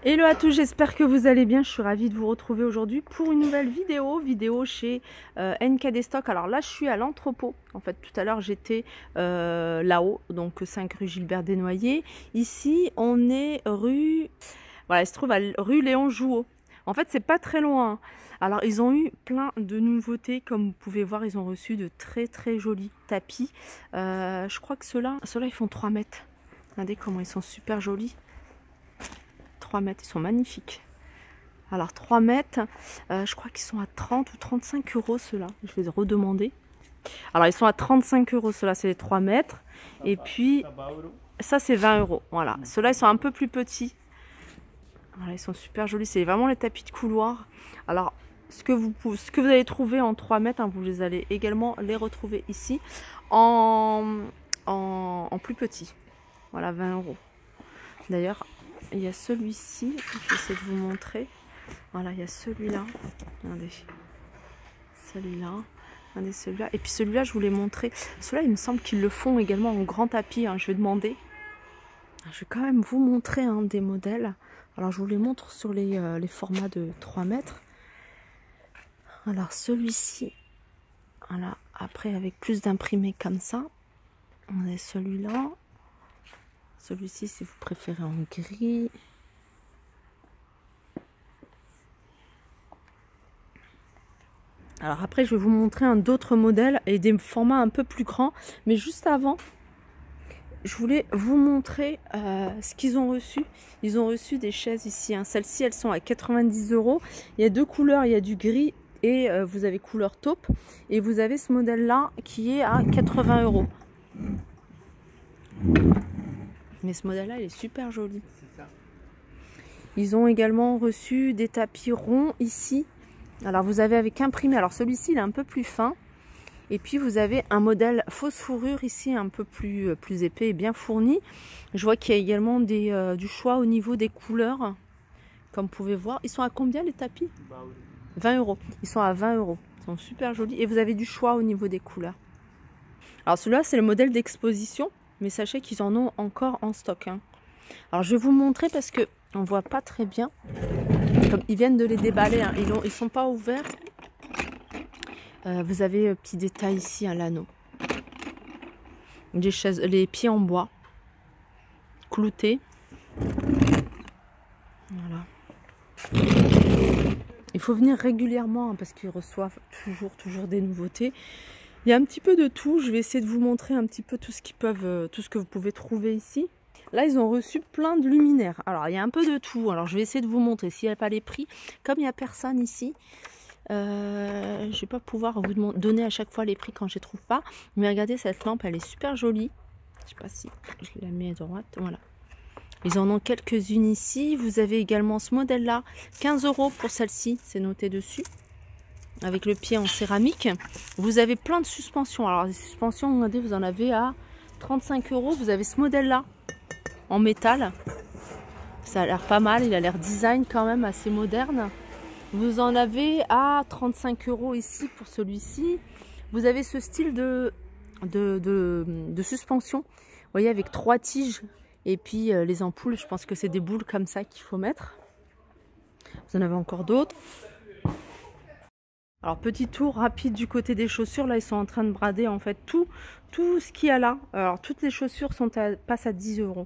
Hello à tous, j'espère que vous allez bien. Je suis ravie de vous retrouver aujourd'hui pour une nouvelle vidéo chez NKD Stock. Alors là, je suis à l'entrepôt. En fait, tout à l'heure, j'étais là-haut, donc 5 rue Gilbert Desnoyers. Ici, on est rue... Voilà, il se trouve à rue Léon Jouot. En fait, c'est pas très loin. Alors, ils ont eu plein de nouveautés. Comme vous pouvez voir, ils ont reçu de très jolis tapis. Je crois que ceux-là, ils font 3 mètres. Regardez comment ils sont super jolis. 3 mètres, ils sont magnifiques. Alors 3 mètres, je crois qu'ils sont à 30 ou 35 euros ceux-là. Je vais redemander. Alors ils sont à 35 euros, ceux-là c'est les 3 mètres. Et puis ça c'est 20 euros. Voilà, ceux-là ils sont un peu plus petits. Voilà, ils sont super jolis, c'est vraiment les tapis de couloir. Alors ce que vous allez trouver en 3 mètres, hein, vous allez également les retrouver ici en plus petit. Voilà, 20 euros. D'ailleurs, il y a celui-ci, je vais essayer de vous montrer. Voilà, il y a celui-là. Regardez. Celui-là. Regardez celui-là. Et puis celui-là, je vous l'ai montré. Celui-là, il me semble qu'ils le font également en grand tapis. Hein. Je vais demander. Je vais quand même vous montrer des modèles. Alors, je vous les montre sur les formats de 3 mètres. Alors, celui-ci. Voilà. Après, avec plus d'imprimés comme ça. On a celui-là. Celui-ci, si vous préférez en gris. Alors après, je vais vous montrer d'autres modèles et des formats un peu plus grands. Mais juste avant, je voulais vous montrer ce qu'ils ont reçu. Ils ont reçu des chaises ici. Hein. Celles-ci, elles sont à 90 euros. Il y a deux couleurs, il y a du gris et vous avez couleur taupe. Et vous avez ce modèle-là qui est à 80 euros. Mais ce modèle-là, il est super joli. Ils ont également reçu des tapis ronds ici. Alors vous avez avec imprimé, alors celui-ci il est un peu plus fin. Et puis vous avez un modèle fausse fourrure ici un peu plus épais et bien fourni. Je vois qu'il y a également du choix au niveau des couleurs. Comme vous pouvez voir. Ils sont à combien les tapis? 20 euros. Ils sont à 20 euros. Ils sont super jolis. Et vous avez du choix au niveau des couleurs. Alors celui-là c'est le modèle d'exposition. Mais sachez qu'ils en ont encore en stock. Hein. Alors je vais vous montrer parce que on ne voit pas très bien. Comme ils viennent de les déballer, hein. Ils sont pas ouverts. Vous avez petit détail ici à l'anneau. Des chaises, les pieds en bois, cloutés. Voilà. Il faut venir régulièrement hein, parce qu'ils reçoivent toujours des nouveautés. Il y a un petit peu de tout. Je vais essayer de vous montrer un petit peu tout ce que vous pouvez trouver ici. Là, ils ont reçu plein de luminaires. Alors, il y a un peu de tout. Alors, je vais essayer de vous montrer s'il n'y a pas les prix. Comme il n'y a personne ici, je ne vais pas pouvoir vous donner à chaque fois les prix quand je ne les trouve pas. Mais regardez, cette lampe, elle est super jolie. Je ne sais pas si je la mets à droite. Voilà. Ils en ont quelques-unes ici. Vous avez également ce modèle-là. 15 euros pour celle-ci. C'est noté dessus. Avec le pied en céramique. Vous avez plein de suspensions. Alors, les suspensions, regardez, vous en avez à 35 euros. Vous avez ce modèle-là. En métal, ça a l'air pas mal, il a l'air design quand même assez moderne. Vous en avez à 35 euros ici pour celui-ci. Vous avez ce style de suspension, vous voyez, avec 3 tiges et puis les ampoules, je pense que c'est des boules comme ça qu'il faut mettre. Vous en avez encore d'autres. Alors petit tour rapide du côté des chaussures, là ils sont en train de brader en fait tout ce qu'il y a là. Alors toutes les chaussures passent à 10 euros.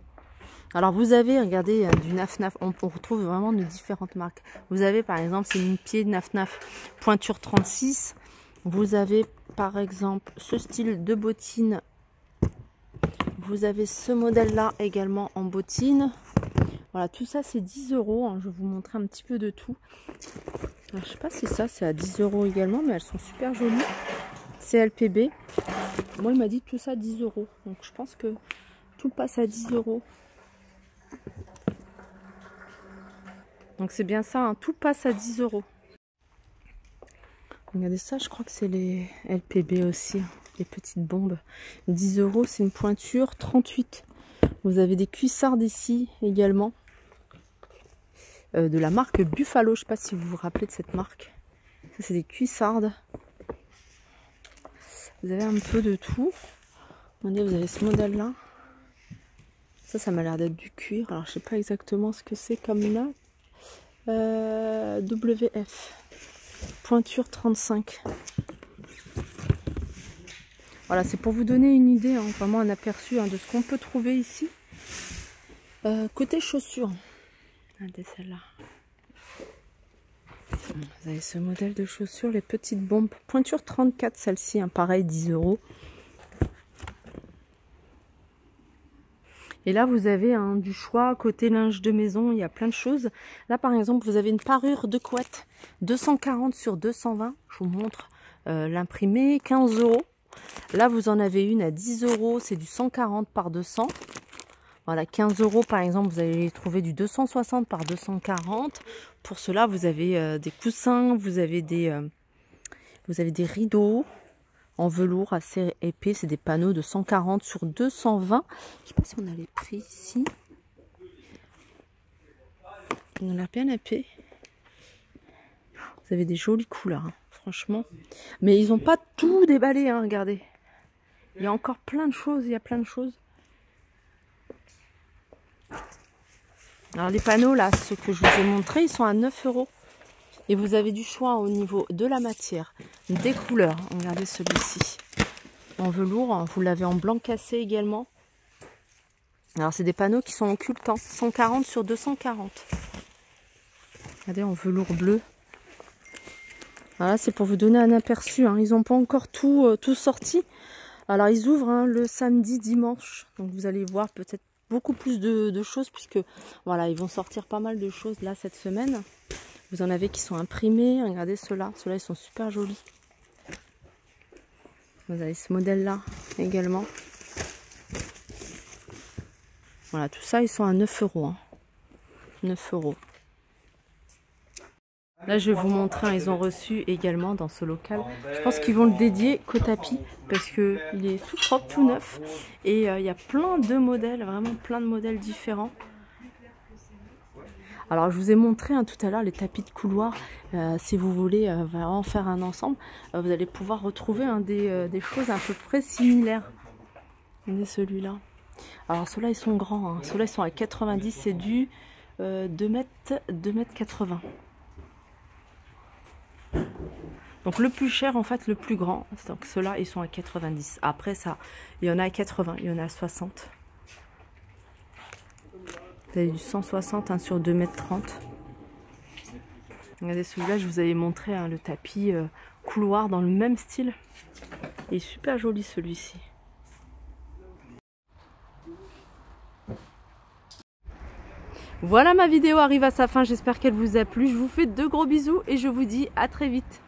Alors vous avez, regardez, du Naf Naf, on retrouve vraiment de différentes marques. Vous avez par exemple, c'est une pied Naf Naf pointure 36. Vous avez par exemple ce style de bottine. Vous avez ce modèle-là également en bottine. Voilà, tout ça c'est 10 euros. Hein. Je vais vous montrer un petit peu de tout. Alors, je sais pas si ça c'est à 10 euros également, mais elles sont super jolies. C'est LPB. Moi il m'a dit tout ça 10 euros. Donc je pense que tout passe à 10 euros. Donc c'est bien ça, hein. Tout passe à 10 euros. Regardez ça, je crois que c'est les LPB aussi, hein. Les petites bombes. 10 euros, c'est une pointure 38. Vous avez des cuissardes ici également. De la marque Buffalo, je ne sais pas si vous vous rappelez de cette marque. Ça c'est des cuissardes. Vous avez un peu de tout. Regardez, vous avez ce modèle là. Ça m'a l'air d'être du cuir. Alors je sais pas exactement ce que c'est comme là. WF. Pointure 35. Voilà, c'est pour vous donner une idée, hein, vraiment un aperçu de ce qu'on peut trouver ici. Côté chaussures. Regardez celle-là. Vous avez ce modèle de chaussures, les petites bombes. Pointure 34, celle-ci, pareil, 10 €. Et là, vous avez du choix. Côté linge de maison, il y a plein de choses. Là, par exemple, vous avez une parure de couette 240 sur 220. Je vous montre l'imprimé, 15 €. Là, vous en avez une à 10 €. C'est du 140 par 200. Voilà, 15 € par exemple, vous allez trouver du 260 par 240. Pour cela, vous avez des coussins, vous avez des rideaux en velours assez épais. C'est des panneaux de 140 sur 220. Je ne sais pas si on a les prix ici. On a l'air bien épais. Vous avez des jolies couleurs, hein, franchement. Mais ils n'ont pas tout déballé, hein, regardez. Il y a encore plein de choses, il y a plein de choses. Alors les panneaux là, ceux que je vous ai montrés, ils sont à 9 €. Et vous avez du choix au niveau de la matière, des couleurs. Regardez celui-ci, en velours, vous l'avez en blanc cassé également. Alors c'est des panneaux qui sont occultants, 140 sur 240. Regardez, en velours bleu. Voilà, c'est pour vous donner un aperçu, hein. Ils n'ont pas encore tout sorti. Alors ils ouvrent le samedi, dimanche. Donc vous allez voir peut-être beaucoup plus de choses, puisque voilà, ils vont sortir pas mal de choses là cette semaine. Vous en avez qui sont imprimés. Regardez ceux-là. Ceux-là, ils sont super jolis. Vous avez ce modèle-là également. Voilà, tout ça, ils sont à 9 €. 9 €. Là, je vais vous montrer, ils ont reçu également dans ce local. Je pense qu'ils vont le dédier qu'au tapis, parce qu'il est tout propre, tout neuf. Et il y a plein de modèles, vraiment plein de modèles différents. Alors, je vous ai montré tout à l'heure les tapis de couloir. Si vous voulez vraiment faire un ensemble, vous allez pouvoir retrouver des choses à peu près similaires. Regardez celui-là. Alors, ceux-là, ils sont grands. Hein. Ceux-là, ils sont à 90. C'est du 2 mètres 80. Donc le plus cher, en fait, le plus grand. Donc ceux-là, ils sont à 90. Après ça, il y en a à 80, il y en a à 60. Vous avez du 160 sur 2,30 m. Regardez celui-là, je vous avais montré le tapis couloir dans le même style. Il est super joli celui-ci. Voilà, ma vidéo arrive à sa fin. J'espère qu'elle vous a plu. Je vous fais de gros bisous et je vous dis à très vite.